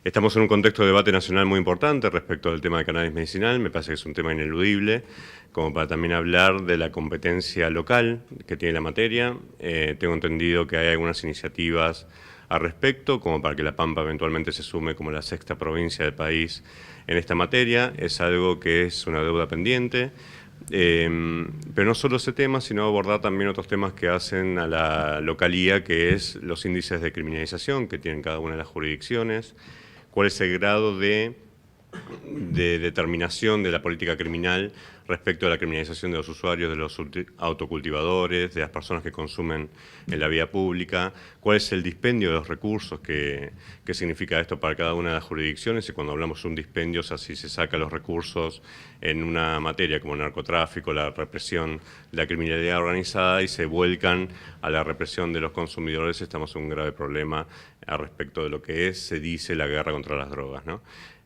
Estamos en un contexto de debate nacional muy importante respecto al tema del cannabis medicinal. Me parece que es un tema ineludible, como para también hablar de la competencia local que tiene la materia. Tengo entendido que hay algunas iniciativas al respecto, como para que La Pampa eventualmente se sume como la sexta provincia del país en esta materia. Es algo que es una deuda pendiente. Pero no solo ese tema, sino abordar también otros temas que hacen a la localía, que es los índices de criminalización que tienen cada una de las jurisdicciones, cuál es el grado de determinación de la política criminal respecto a la criminalización de los usuarios, de los autocultivadores, de las personas que consumen en la vía pública, cuál es el dispendio de los recursos que significa esto para cada una de las jurisdicciones, y cuando hablamos de un dispendio, o sea, si se saca los recursos en una materia como el narcotráfico, la represión de la criminalidad organizada y se vuelcan a la represión de los consumidores, estamos en un grave problema al respecto de lo que se dice la guerra contra las drogas, ¿no?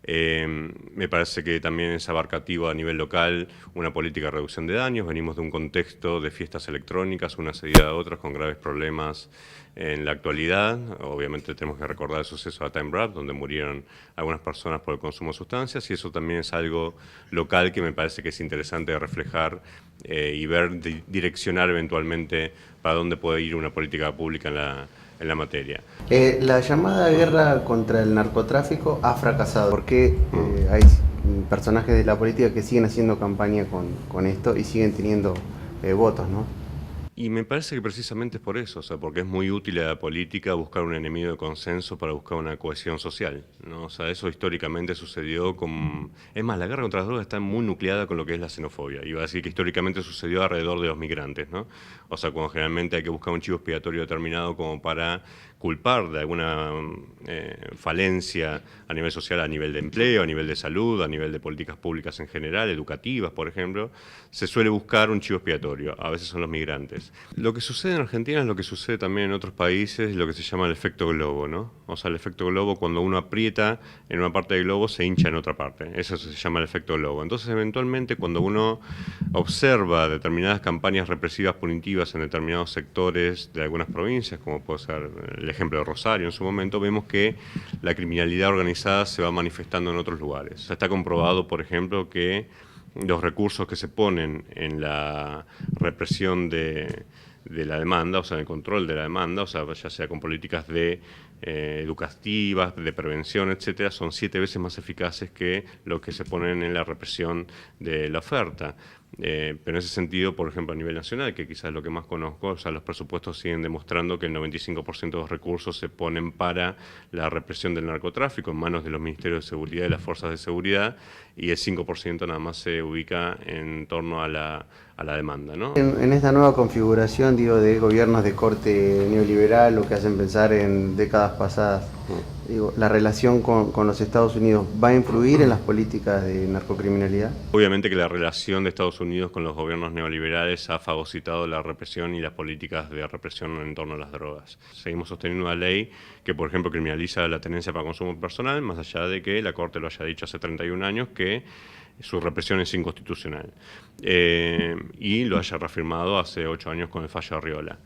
Me parece que también es abarcativo a nivel local una política de reducción de daños. Venimos de un contexto de fiestas electrónicas, una seguida de otras, con graves problemas en la actualidad. Obviamente tenemos que recordar el suceso de Time Rap, donde murieron algunas personas por el consumo de sustancias, y eso también es algo local que me parece que es interesante reflejar y ver, direccionar eventualmente para dónde puede ir una política pública en la materia. La llamada guerra contra el narcotráfico ha fracasado porque hay personajes de la política que siguen haciendo campaña con esto y siguen teniendo votos, ¿no? Y me parece que precisamente es por eso, o sea, porque es muy útil a la política buscar un enemigo de consenso para buscar una cohesión social, ¿no? O sea, eso históricamente sucedió con... Es más, la guerra contra las drogas está muy nucleada con lo que es la xenofobia. Iba a decir que históricamente sucedió alrededor de los migrantes, ¿no? O sea, cuando generalmente hay que buscar un chivo expiatorio determinado como para culpar de alguna falencia a nivel social, a nivel de empleo, a nivel de salud, a nivel de políticas públicas en general, educativas, por ejemplo, se suele buscar un chivo expiatorio, a veces son los migrantes. Lo que sucede en Argentina es lo que sucede también en otros países, lo que se llama el efecto globo, ¿no? O sea, el efecto globo, cuando uno aprieta en una parte del globo, se hincha en otra parte. Eso se llama el efecto globo. Entonces, eventualmente, cuando uno observa determinadas campañas represivas punitivas en determinados sectores de algunas provincias, como puede ser el ejemplo de Rosario en su momento, vemos que la criminalidad organizada se va manifestando en otros lugares. O sea, está comprobado, por ejemplo, que los recursos que se ponen en la represión de la demanda, o sea, en el control de la demanda, o sea, ya sea con políticas educativas, de prevención, etcétera, son 7 veces más eficaces que lo que se ponen en la represión de la oferta. Pero en ese sentido, por ejemplo, a nivel nacional, que quizás es lo que más conozco, o sea, los presupuestos siguen demostrando que el 95% de los recursos se ponen para la represión del narcotráfico en manos de los ministerios de seguridad y las fuerzas de seguridad, y el 5% nada más se ubica en torno a la demanda, ¿no? En esta nueva configuración, digo, de gobiernos de corte neoliberal, lo que hacen pensar en décadas pasadas, digo, ¿la relación con los Estados Unidos va a influir en las políticas de narcocriminalidad? Obviamente que la relación de Estados Unidos con los gobiernos neoliberales ha fagocitado la represión y las políticas de represión en torno a las drogas. Seguimos sosteniendo una ley que, por ejemplo, criminaliza la tenencia para consumo personal, más allá de que la Corte lo haya dicho hace 31 años que su represión es inconstitucional. Y lo haya reafirmado hace 8 años con el fallo Arriola.